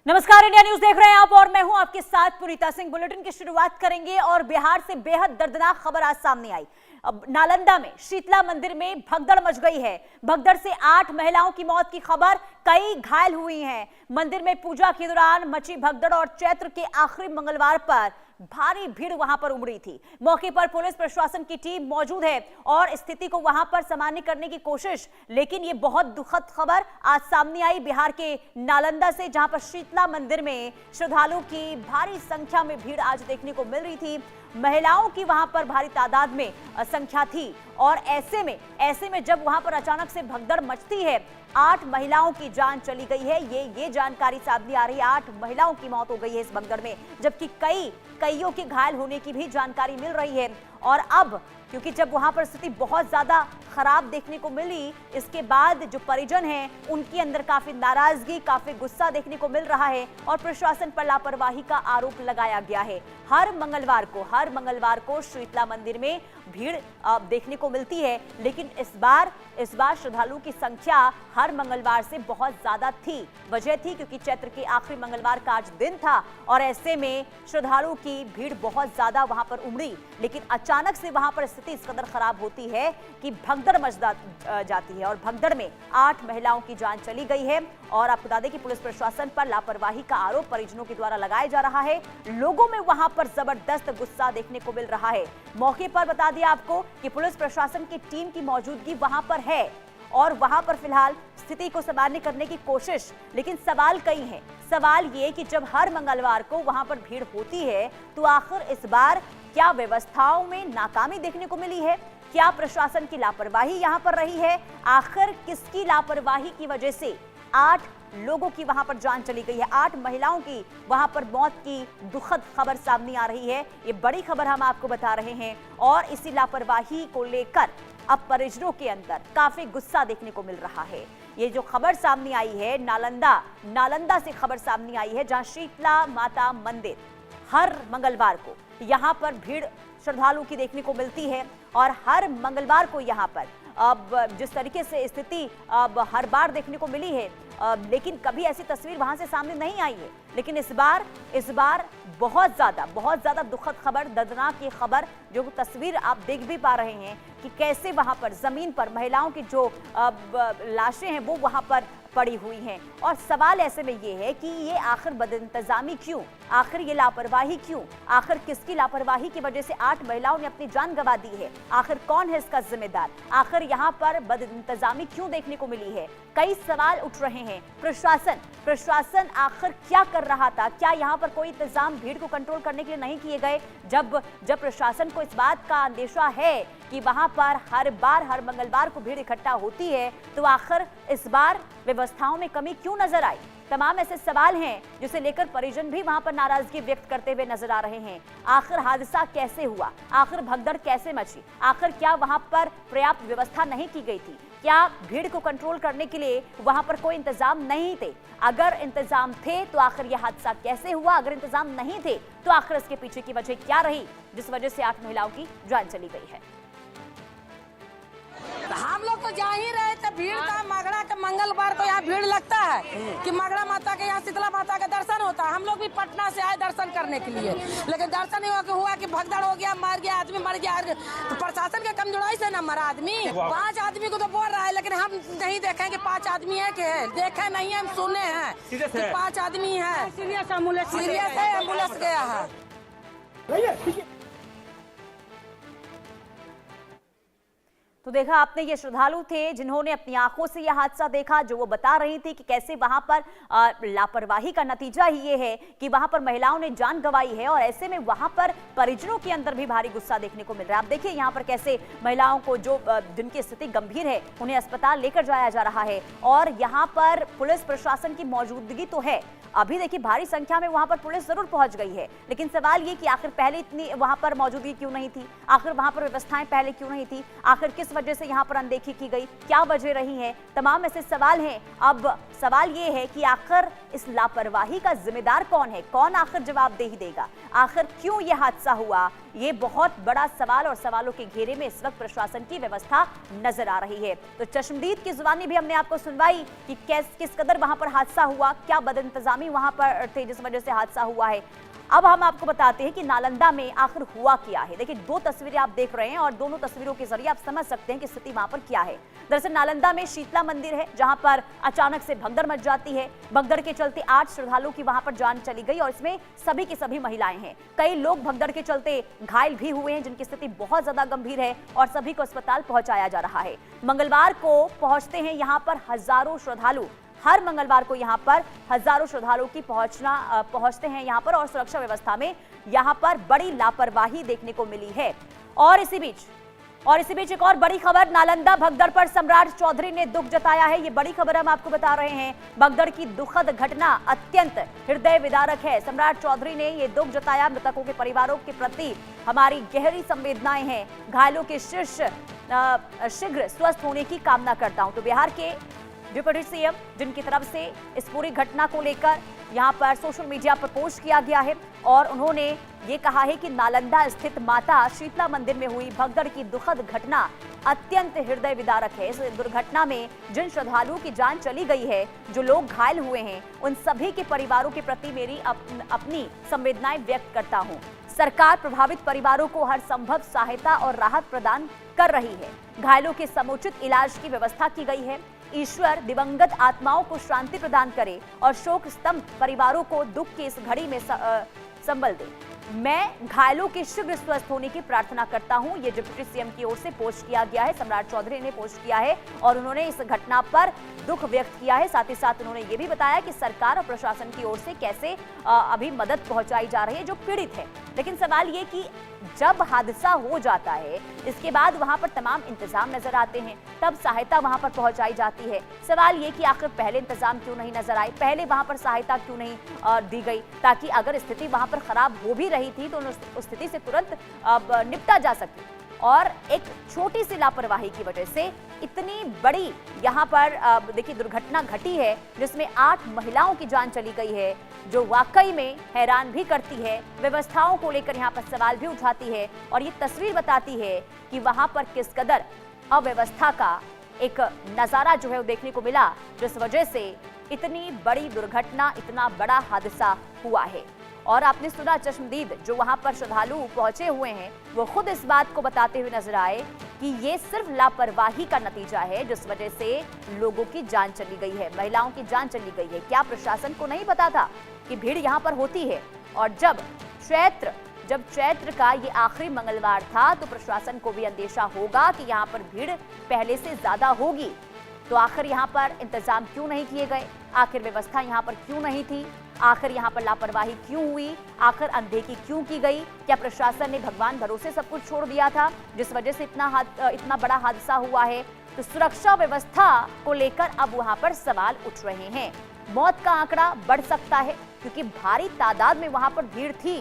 नमस्कार, India news देख रहे हैं आप और मैं हूं आपके साथ पुनीता सिंह। बुलेटिन की शुरुआत करेंगे और बिहार से बेहद दर्दनाक खबर आज सामने आई। अब नालंदा में शीतला मंदिर में भगदड़ मच गई है। भगदड़ से 8 महिलाओं की मौत की खबर, कई घायल हुई हैं। मंदिर में पूजा के दौरान मची भगदड़ और चैत्र के आखिरी मंगलवार पर भारी भीड़ वहां पर उमड़ी थी। मौके पर पुलिस प्रशासन की टीम मौजूद है और स्थिति को वहां पर सामान्य करने की कोशिश। लेकिन ये बहुत दुखद खबर आज सामने आई बिहार के नालंदा से, जहां पर शीतला मंदिर में श्रद्धालुओं की भारी संख्या में भीड़ आज देखने को मिल रही थी। महिलाओं की वहां पर भारी तादाद में संख्या थी और ऐसे में जब वहां पर अचानक से भगदड़ मचती है, 8 महिलाओं की जान चली गई है। ये जानकारी सामने आ रही है। 8 महिलाओं की मौत हो गई है इस भगदड़ में, जबकि कईयों के घायल होने की भी जानकारी मिल रही है। और अब क्योंकि जब वहां पर स्थिति बहुत ज्यादा खराब देखने को मिली, इसके बाद जो परिजन हैं उनके अंदर काफी नाराजगी, काफी गुस्सा देखने को मिल रहा है और प्रशासन पर लापरवाही का आरोप लगाया गया है। हर मंगलवार को शीतला मंदिर में भीड़ देखने को मिलती है, लेकिन इस बार श्रद्धालुओं की संख्या हर मंगलवार से बहुत ज्यादा थी। वजह थी क्योंकि चैत्र के आखिरी मंगलवार का आज दिन था और ऐसे में श्रद्धालुओं की भीड़ बहुत ज्यादा वहां पर उमड़ी। लेकिन अचानक से वहां पर स्थिति इस कदर खराब होती है कि भगदड़ मच जाती है और भगदड़ में 8 महिलाओं की जान चली गई है। और आपको बता दें कि पुलिस प्रशासन पर लापरवाही का आरोप परिजनों के द्वारा लगाया जा रहा है। लोगों में वहां पर जबरदस्त गुस्सा देखने को मिल रहा है। मौके पर बता दिया आपको कि पुलिस प्रशासन की टीम की मौजूदगी वहां पर है और वहां पर फिलहाल स्थिति को सामान्य करने की कोशिश। लेकिन सवाल कई हैं। सवाल ये कि जब हर मंगलवार को वहां पर भीड़ होती है तो आखिर इस बार क्या व्यवस्थाओं में नाकामी देखने को मिली है? क्या प्रशासन की लापरवाही यहां पर रही है? आखिर किसकी लापरवाही की वजह से 8 लोगों की वहां पर जान चली गई है? 8 महिलाओं की वहां पर मौत की दुखद खबर सामने आ रही है। ये बड़ी खबर हम आपको बता रहे हैं और इसी लापरवाही को लेकर अब परिजनों के अंदर काफी गुस्सा देखने को मिल रहा है। ये जो खबर सामने आई है नालंदा से खबर सामने आई है, जहां शीतला माता मंदिर हर मंगलवार को यहाँ पर भीड़ श्रद्धालुओं की देखने को मिलती है और हर मंगलवार को यहाँ पर अब जिस तरीके से स्थिति अब हर बार देखने को मिली है, लेकिन कभी ऐसी तस्वीर वहां से सामने नहीं आई है। लेकिन इस बार बहुत ज्यादा दुखद खबर, दर्दनाक ये खबर, जो तस्वीर आप देख भी पा रहे हैं कि कैसे वहां पर जमीन पर महिलाओं की जो लाशें हैं वो वहां पर पड़ी हुई हैं। और सवाल ऐसे में ये है कि ये आखिर बदइंतजामी क्यों, आखिर ये लापरवाही क्यों, आखिर किसकी लापरवाही की वजह से 8 महिलाओं ने अपनी जान गंवा दी है? आखिर कौन है इसका जिम्मेदार? आखिर यहाँ पर बदइंतजामी क्यों देखने को मिली है? कई सवाल उठ रहे हैं। प्रशासन आखिर क्या कर रहा था? क्या यहाँ पर कोई इंतजाम भीड़ को कंट्रोल करने के लिए नहीं किए गए? जब प्रशासन को इस बात का अंदेशा है कि वहां पर हर मंगलवार को भीड़ इकट्ठा होती है, तो आखिर इस बार व्यवस्थाओं में कमी क्यों नजर आई? तमाम ऐसे सवाल हैं जिसे लेकर परिजन भी वहां पर नाराजगी व्यक्त करते हुए नजर आ रहे हैं। आखिर हादसा कैसे हुआ? आखिर भगदड़ कैसे मची? आखिर क्या वहां पर पर्याप्त व्यवस्था नहीं की गई थी? क्या भीड़ को कंट्रोल करने के लिए वहां पर कोई इंतजाम नहीं थे? अगर इंतजाम थे तो आखिर यह हादसा कैसे हुआ? अगर इंतजाम नहीं थे तो आखिर इसके पीछे की वजह क्या रही, जिस वजह से 8 महिलाओं की जान चली गई है? हम लोग तो जा ही रहे थे। भीड़ का मगड़ा का मंगलवार को यहाँ भीड़ लगता है कि मगड़ा माता के यहाँ शीतला माता का दर्शन होता है। हम लोग भी पटना से आए दर्शन करने के लिए, लेकिन दर्शन ही हुआ कि भगदड़ हो गया, मर गया आदमी, मर गया। तो प्रशासन के कमजोरी से न मरा आदमी। 5 आदमी को तो बोल रहा है, लेकिन हम नहीं देखें कि 5 आदमी है कि है, देखे नहीं है, हम सुने हैं कि 5 आदमी है। सीरियस एम्बुलेंस गया है। तो देखा आपने, ये श्रद्धालु थे जिन्होंने अपनी आंखों से यह हादसा देखा, जो वो बता रही थी कि कैसे वहां पर लापरवाही का नतीजा ही ये है कि वहां पर महिलाओं ने जान गंवाई है और ऐसे में वहां पर परिजनों के अंदर भी भारी गुस्सा देखने को मिल रहा है। आप देखिए यहाँ पर कैसे महिलाओं को, जो जिनकी स्थिति गंभीर है, उन्हें अस्पताल लेकर जाया जा रहा है और यहाँ पर पुलिस प्रशासन की मौजूदगी तो है। अभी देखिए भारी संख्या में वहां पर पुलिस जरूर पहुंच गई है, लेकिन सवाल ये कि आखिर पहले इतनी वहां पर मौजूदगी क्यों नहीं थी? आखिर वहां पर व्यवस्थाएं पहले क्यों नहीं थी? आखिर किस वजह से यहाँ पर अनदेखी की गई? क्या वजह रही है? तमाम ऐसे सवाल हैं। अब सवाल ये है कि आखिर इस लापरवाही का जिम्मेदार कौन है? कौन आखिर जवाबदेही देगा? आखिर क्यों यह हादसा हुआ? ये बहुत बड़ा सवाल और सवालों के घेरे में इस वक्त प्रशासन की व्यवस्था नजर आ रही है। तो चश्मदीद की जुबानी भी हमने आपको सुनवाई कि किस कदर वहां पर हादसा हुआ, क्या बदइंतजामी वहां पर थे जिस वजह से हादसा हुआ है। अब हम आपको बताते हैं कि नालंदा में आखिर हुआ क्या है। देखिए, दो तस्वीरें आप देख रहे हैं और दोनों तस्वीरों के जरिए आप समझ सकते हैं कि स्थिति वहां पर क्या है। दरअसल नालंदा में शीतला मंदिर है जहां पर अचानक से भगदड़ मच जाती है। भगदड़ के चलते 8 श्रद्धालुओं की वहां पर जान चली गई और इसमें सभी की सभी महिलाएं हैं। कई लोग भगदड़ के चलते घायल भी हुए हैं जिनकी स्थिति बहुत ज्यादा गंभीर है और सभी को अस्पताल पहुंचाया जा रहा है। मंगलवार को पहुंचते हैं यहां पर हजारों श्रद्धालु। हर मंगलवार को यहां पर हजारों श्रद्धालुओं की पहुंचते हैं यहां पर और सुरक्षा व्यवस्था में यहां पर बड़ी लापरवाही देखने को मिली है। और इसी बीच एक और बड़ी खबर, नालंदा भगदड़ पर सम्राट चौधरी ने दुख जताया है। ये बड़ी खबर हम आपको बता रहे हैं। भगदड़ की दुखद घटना अत्यंत हृदय विदारक है। सम्राट चौधरी ने ये दुख जताया। मृतकों के परिवारों के प्रति हमारी गहरी संवेदनाएं हैं। घायलों के शीघ्र स्वस्थ होने की कामना करता हूं। तो बिहार के डिप्टी सीएम जिनकी तरफ से इस पूरी घटना को लेकर यहां पर सोशल मीडिया पर पोस्ट किया गया है और उन्होंने ये कहा है कि नालंदा स्थित माता शीतला मंदिर में हुई भगदड़ की दुखद घटना अत्यंत हृदय विदारक है। इस दुर्घटना में जिन श्रद्धालुओं की जान चली गई है, जो लोग घायल हुए हैं, उन सभी के परिवारों के प्रति मेरी अपनी संवेदनाएं व्यक्त करता हूं। सरकार प्रभावित परिवारों को हर संभव सहायता और राहत प्रदान कर रही है। घायलों के समुचित इलाज की व्यवस्था की गई है। ईश्वर दिवंगत आत्माओं को शांति प्रदान करे और शोक स्तंभ परिवारों को दुख की इस घड़ी में संबल दे। मैं घायलों के शीघ्र स्वस्थ होने की प्रार्थना करता हूं। ये डिप्टी सीएम की ओर से पोस्ट किया गया है। सम्राट चौधरी ने पोस्ट किया है और उन्होंने इस घटना पर दुख व्यक्त किया है। साथ ही साथ उन्होंने ये भी बताया कि सरकार और प्रशासन की ओर से कैसे अभी मदद पहुंचाई जा रही है जो पीड़ित है। लेकिन सवाल ये कि जब हादसा हो जाता है इसके बाद वहां पर तमाम इंतजाम नजर आते हैं, तब सहायता वहां पर पहुंचाई जाती है। सवाल ये कि आखिर पहले इंतजाम क्यों नहीं नजर आए, पहले वहां पर सहायता क्यों नहीं दी गई, ताकि अगर स्थिति वहां पर खराब हो भी रही थी तो उस स्थिति से तुरंत निपटा जा सके। और एक छोटी सी लापरवाही की वजह से इतनी बड़ी यहाँ पर देखिए दुर्घटना घटी है जिसमें 8 महिलाओं की जान चली गई है, जो वाकई में हैरान भी करती है। व्यवस्थाओं को लेकर यहाँ पर सवाल भी उठाती है और ये तस्वीर बताती है कि वहां पर किस कदर अव्यवस्था का एक नजारा जो है वो देखने को मिला, जिस वजह से इतनी बड़ी दुर्घटना, इतना बड़ा हादसा हुआ है। और आपने सुना चश्मदीद जो वहां पर श्रद्धालु पहुंचे हुए हैं वो खुद इस बात को बताते हुए नजर आए कि ये सिर्फ लापरवाही का नतीजा है जिस वजह से लोगों की जान चली गई है, महिलाओं की जान चली गई है। क्या प्रशासन को नहीं पता था कि भीड़ यहाँ पर होती है? और जब चैत्र का ये आखिरी मंगलवार था तो प्रशासन को भी अंदेशा होगा कि यहाँ पर भीड़ पहले से ज्यादा होगी। तो आखिर यहाँ पर इंतजाम क्यों नहीं किए गए? आखिर व्यवस्था यहाँ पर क्यों नहीं थी? आखिर यहाँ पर लापरवाही क्यों हुई? आखिर अनदेखी क्यों की गई? क्या प्रशासन ने भगवान भरोसे सब कुछ छोड़ दिया था जिस वजह से इतना बड़ा हादसा हुआ है? तो सुरक्षा व्यवस्था को लेकर अब वहां पर सवाल उठ रहे हैं। मौत का आंकड़ा बढ़ सकता है क्योंकि भारी तादाद में वहां पर भीड़ थी,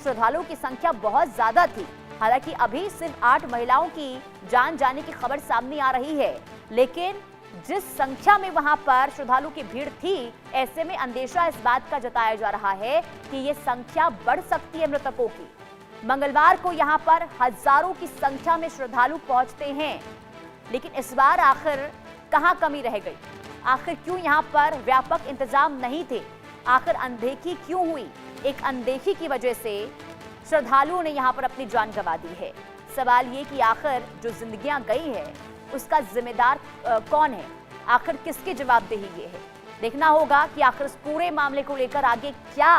श्रद्धालुओं की संख्या बहुत ज्यादा थी। हालांकि अभी सिर्फ 8 महिलाओं की जान जाने की खबर सामने आ रही है, लेकिन जिस संख्या में वहां पर श्रद्धालु की भीड़ थी, ऐसे में अंदेशा इस बात का जताया जा रहा है कि ये संख्या बढ़ सकती है मृतकों की। मंगलवार को यहां पर हजारों की संख्या में श्रद्धालु पहुंचते हैं, लेकिन इस बार आखिर कहां कमी रह गई? आखिर क्यों यहां पर व्यापक इंतजाम नहीं थे? आखिर अनदेखी क्यों हुई? एक अनदेखी की वजह से श्रद्धालुओं ने यहां पर अपनी जान गंवा दी है। सवाल ये कि आखिर जो जिंदगियां गई है उसका जिम्मेदार कौन है? आखिर किसकी जवाबदेही ये है? देखना होगा कि आखिर इस पूरे मामले को लेकर आगे क्या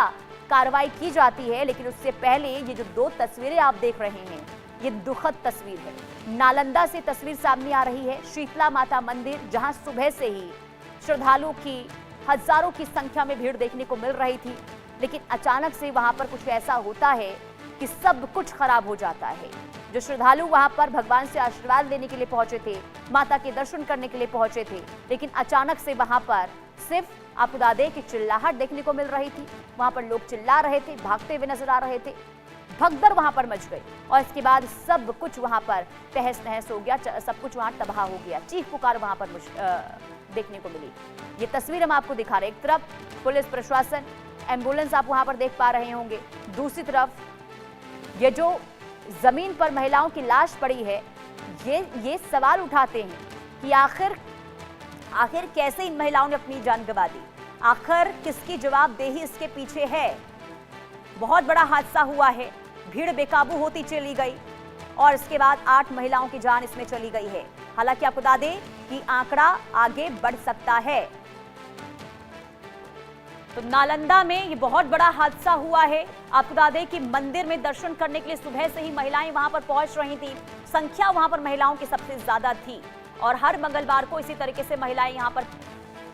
कार्रवाई की जाती है। लेकिन उससे पहले ये जो 2 तस्वीरें आप देख रहे हैं, ये दुखद तस्वीर है। नालंदा से तस्वीर सामने आ रही है, शीतला माता मंदिर, जहां सुबह से ही श्रद्धालुओं की हजारों की संख्या में भीड़ देखने को मिल रही थी, लेकिन अचानक से वहां पर कुछ ऐसा होता है कि सब कुछ खराब हो जाता है। जो श्रद्धालु वहां पर भगवान से आशीर्वाद लेने के लिए पहुंचे थे, माता के दर्शन करने के लिए पहुंचे थे, लेकिन अचानक से वहां पर सिर्फ आपको बता दें कि चिल्लाहट देखने को मिल रही थी। वहां पर लोग चिल्ला रहे थे, भागते हुए नजर आ रहे थे। भगदड़ वहां पर मच गई और इसके बाद सब कुछ वहां पर तहस नहस हो गया, सब कुछ वहां तबाह हो गया। चीख पुकार वहां पर देखने को मिली। ये तस्वीर हम आपको दिखा रहे हैं। एक तरफ पुलिस प्रशासन, एम्बुलेंस आप वहां पर देख पा रहे होंगे, दूसरी तरफ ये जो जमीन पर महिलाओं की लाश पड़ी है, ये सवाल उठाते हैं कि आखिर कैसे इन महिलाओं ने अपनी जान गंवा दी, आखिर किसकी जवाबदेही इसके पीछे है। बहुत बड़ा हादसा हुआ है, भीड़ बेकाबू होती चली गई और इसके बाद 8 महिलाओं की जान इसमें चली गई है। हालांकि आपको बता दें कि आंकड़ा आगे बढ़ सकता है। तो नालंदा में ये बहुत बड़ा हादसा हुआ है। आपको बता दें कि मंदिर में दर्शन करने के लिए सुबह से ही महिलाएं वहां पर पहुंच रही थी। संख्या वहां पर महिलाओं की सबसे ज्यादा थी और हर मंगलवार को इसी तरीके से महिलाएं यहां पर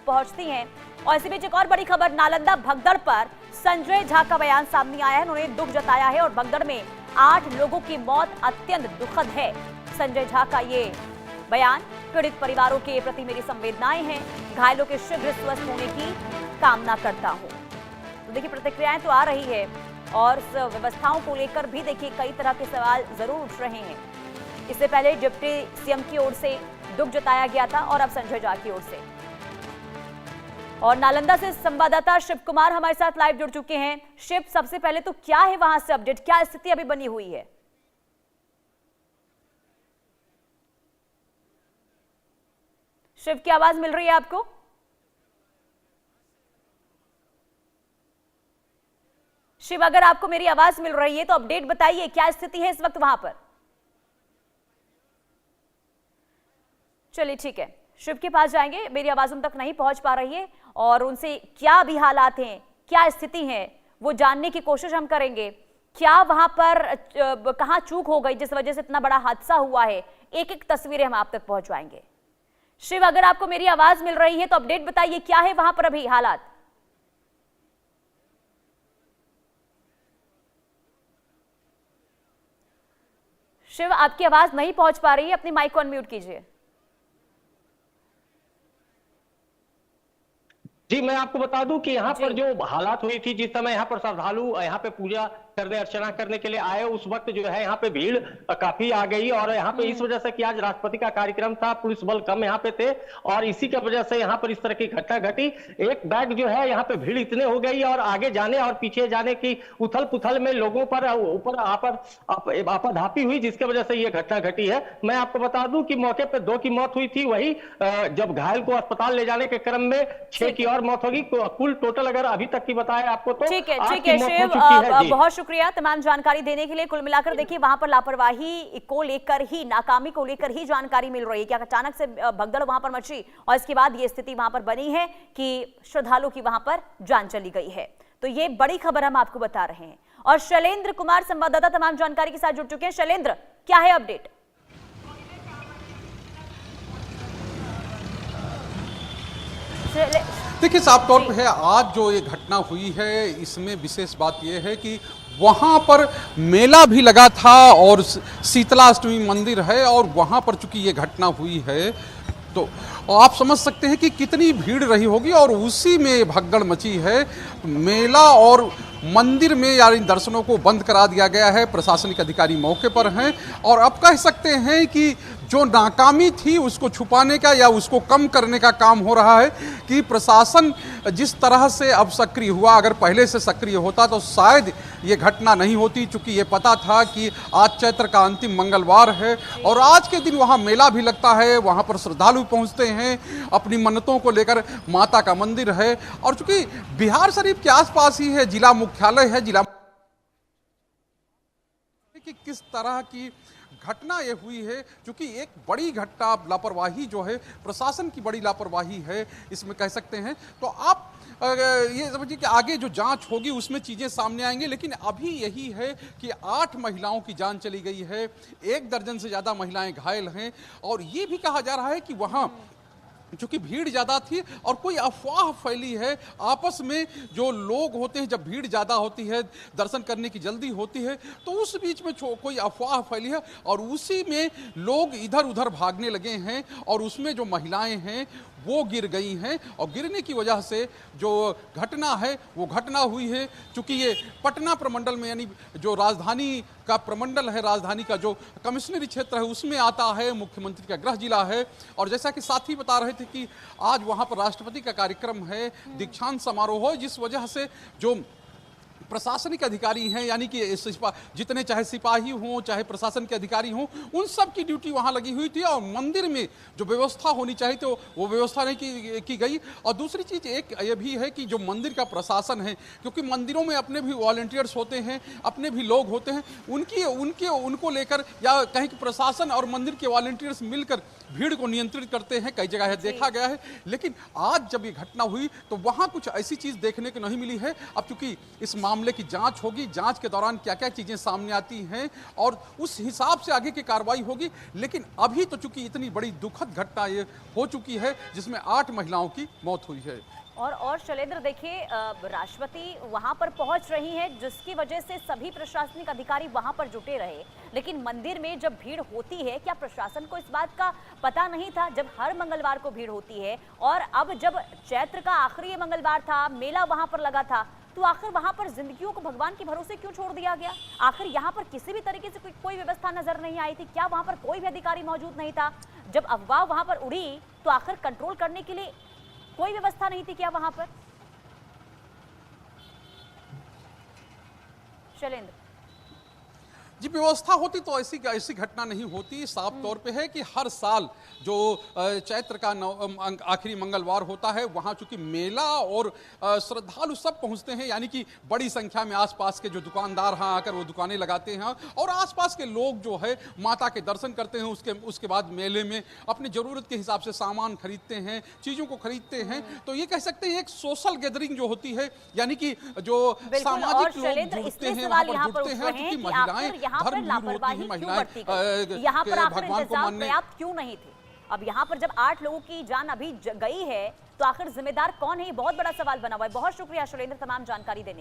पहुंचती हैं। और इसी बीच एक और बड़ी खबर, नालंदा भगदड़ पर संजय झा का बयान सामने आया है। उन्होंने दुख जताया है और भगदड़ में 8 लोगों की मौत अत्यंत दुखद है। संजय झा का ये बयान, पीड़ित परिवारों के प्रति मेरी संवेदनाएं हैं, घायलों के शीघ्र स्वस्थ होने की कामना करता हूं। तो देखिए प्रतिक्रियाएं तो आ रही है और व्यवस्थाओं को लेकर भी देखिए कई तरह के सवाल जरूर उठ रहे हैं। इससे पहले डिप्टी सीएम की ओर से दुख जताया गया था और अब संजय झा की ओर से। और नालंदा से संवाददाता शिव कुमार हमारे साथ लाइव जुड़ चुके हैं। शिव, सबसे पहले तो क्या है वहां से अपडेट, क्या स्थिति अभी बनी हुई है? शिव की आवाज मिल रही है आपको? शिव, अगर आपको मेरी आवाज मिल रही है तो अपडेट बताइए, क्या स्थिति है इस वक्त वहां पर? चलिए ठीक है, शिव के पास जाएंगे, मेरी आवाज उन तक नहीं पहुंच पा रही है और उनसे क्या भी हालात हैं, क्या स्थिति है, वो जानने की कोशिश हम करेंगे। क्या वहां पर कहां चूक हो गई जिस वजह से इतना बड़ा हादसा हुआ है, एक एक तस्वीरें हम आप तक पहुंचवाएंगे। शिव, अगर आपको मेरी आवाज मिल रही है तो अपडेट बताइए, क्या है वहां पर अभी हालात? शिव, आपकी आवाज नहीं पहुंच पा रही है, अपनी माइक को अनम्यूट कीजिए। जी, मैं आपको बता दूं कि यहाँ पर जो हालात हुई थी, जिस समय यहाँ पर श्रद्धालु यहाँ पे पूजा करने अर्चना करने के लिए आए, उस वक्त जो है यहाँ पे भीड़ काफी आ गई और यहाँ पे इस वजह से कि आज राष्ट्रपति का कार्यक्रम था, पुलिस बल कम यहाँ पे थे और इसी की वजह से यहाँ पर इस तरह की घटना घटी। एक बैग जो है यहाँ पे भीड़ इतने हो गई और आगे जाने और पीछे जाने की उथल पुथल में लोगों पर ऊपर आपाधापी हुई, जिसकी वजह से ये घटना घटी है। मैं आपको बता दूं कि मौके पर 2 की मौत हुई थी, वही जब घायल को अस्पताल ले जाने के क्रम में 6 की और मौत होगी। कुल टोटल अगर अभी तक की बताया आपको तो ठीक है शिव, बहुत शुक्रिया तमाम जानकारी देने के लिए। कुल मिलाकर देखिए वहां पर लापरवाही को लेकर ही, नाकामी को लेकर ही जानकारी मिल रही है कि अचानक से भगदड़ वहां पर मची और इसके बाद ये स्थिति वहां पर बनी है कि श्रद्धालु की वहां पर जान चली गई है। तो ये बड़ी खबर हम आपको बता रहे हैं और शैलेंद्र कुमार संवाददाता तमाम जानकारी के साथ जुड़ चुके हैं। शैलेंद्र, क्या है अपडेट? देखिए, साफ तौर पे है आज जो ये घटना हुई है इसमें विशेष बात ये है कि वहाँ पर मेला भी लगा था और शीतलाष्टमी मंदिर है और वहाँ पर चूंकि ये घटना हुई है तो आप समझ सकते हैं कि कितनी भीड़ रही होगी और उसी में भगदड़ मची है। मेला और मंदिर में यानी दर्शनों को बंद करा दिया गया है, प्रशासनिक अधिकारी मौके पर हैं और अब कह सकते हैं कि जो नाकामी थी उसको छुपाने का या उसको कम करने का काम हो रहा है कि प्रशासन जिस तरह से अब सक्रिय हुआ, अगर पहले से सक्रिय होता तो शायद ये घटना नहीं होती, चूंकि ये पता था कि आज चैत्र का अंतिम मंगलवार है और आज के दिन वहाँ मेला भी लगता है, वहाँ पर श्रद्धालु पहुँचते हैं अपनी मन्नतों को लेकर, माता का मंदिर है और चूंकि बिहार शरीफ के आसपास ही है, जिला मुख्यालय है, जिला कि किस तरह की घटना ये हुई है, क्योंकि एक बड़ी घटना लापरवाही जो है, प्रशासन की बड़ी लापरवाही है इसमें कह सकते हैं। तो आप ये समझिए कि आगे जो जांच होगी उसमें चीज़ें सामने आएंगी, लेकिन अभी यही है कि 8 महिलाओं की जान चली गई है, 1 दर्जन से ज़्यादा महिलाएं घायल हैं और ये भी कहा जा रहा है कि वहाँ क्योंकि भीड़ ज़्यादा थी और कोई अफवाह फैली है आपस में, जो लोग होते हैं जब भीड़ ज़्यादा होती है, दर्शन करने की जल्दी होती है तो उस बीच में कोई अफवाह फैली है और उसी में लोग इधर उधर भागने लगे हैं और उसमें जो महिलाएं हैं वो गिर गई हैं और गिरने की वजह से जो घटना है वो घटना हुई है। चूँकि ये पटना प्रमंडल में यानी जो राजधानी का प्रमंडल है, राजधानी का जो कमिश्नरी क्षेत्र है उसमें आता है, मुख्यमंत्री का गृह जिला है और जैसा कि साथी बता रहे थे कि आज वहाँ पर राष्ट्रपति का कार्यक्रम है, दीक्षांत समारोह है, जिस वजह से जो प्रशासनिक अधिकारी हैं, यानी कि जितने चाहे सिपाही हों चाहे प्रशासन के अधिकारी हों, उन सब की ड्यूटी वहां लगी हुई थी और मंदिर में जो व्यवस्था होनी चाहिए तो वो व्यवस्था नहीं की गई। और दूसरी चीज एक ये भी है कि जो मंदिर का प्रशासन है, क्योंकि मंदिरों में अपने भी वॉलंटियर्स होते हैं, अपने भी लोग होते हैं, उनको लेकर या कहीं कि प्रशासन और मंदिर के वॉलंटियर्स मिलकर भीड़ को नियंत्रित करते हैं, कई जगह देखा गया है। लेकिन आज जब ये घटना हुई तो वहां कुछ ऐसी चीज देखने को नहीं मिली है। अब चूंकि इस मामले की जांच होगी, जांच के दौरान क्या क्या चीजें सामने आती हैं और उस हिसाब से आगे की कार्रवाई होगी। लेकिन अभी तो चूंकि इतनी बड़ी दुखद घटना ये हो चुकी है जिसमें 8 महिलाओं की मौत हुई है। और शैलेंद्र देखिए, राष्ट्रपति वहां पर पहुंच रही हैं, जिसकी वजह से सभी प्रशासनिक अधिकारी वहां पर जुटे रहे। लेकिन मंदिर में जब भीड़ होती है, क्या प्रशासन को इस बात का पता नहीं था जब हर मंगलवार को भीड़ होती है? और अब जब चैत्र का आखिरी मंगलवार था, मेला वहां पर लगा था, तो आखिर वहां पर जिंदगियों को भगवान के भरोसे क्यों छोड़ दिया गया? आखिर यहाँ पर किसी भी तरीके से कोई व्यवस्था नजर नहीं आई थी? क्या वहां पर कोई भी अधिकारी मौजूद नहीं था? जब अफवाह वहां पर उड़ी तो आखिर कंट्रोल करने के लिए कोई व्यवस्था नहीं थी क्या वहां पर? शैलेंद्र जी, व्यवस्था होती तो ऐसी घटना नहीं होती। साफ तौर पे है कि हर साल जो चैत्र का आखिरी मंगलवार होता है वहां चूंकि मेला और श्रद्धालु सब पहुंचते हैं, यानी कि बड़ी संख्या में आसपास के जो दुकानदार हैं आकर वो दुकानें लगाते हैं और आसपास के लोग जो है माता के दर्शन करते हैं। उसके बाद मेले में अपनी जरूरत के हिसाब से सामान खरीदते हैं, चीजों को खरीदते हैं। तो ये कह सकते हैं एक सोशल गैदरिंग जो होती है, यानी कि जो सामाजिक लोग जुड़ते हैं वहां पर जुड़ते हैं। क्योंकि महिलाएं यहाँ पर लापरवाही क्यों बरती गई? यहाँ पर आखिर इंतजाम पर्याप्त क्यों नहीं थे? अब यहाँ पर जब 8 लोगों की जान अभी गई है तो आखिर जिम्मेदार कौन है? ये बहुत बड़ा सवाल बना हुआ है। बहुत शुक्रिया शैलेंद्र तमाम जानकारी देने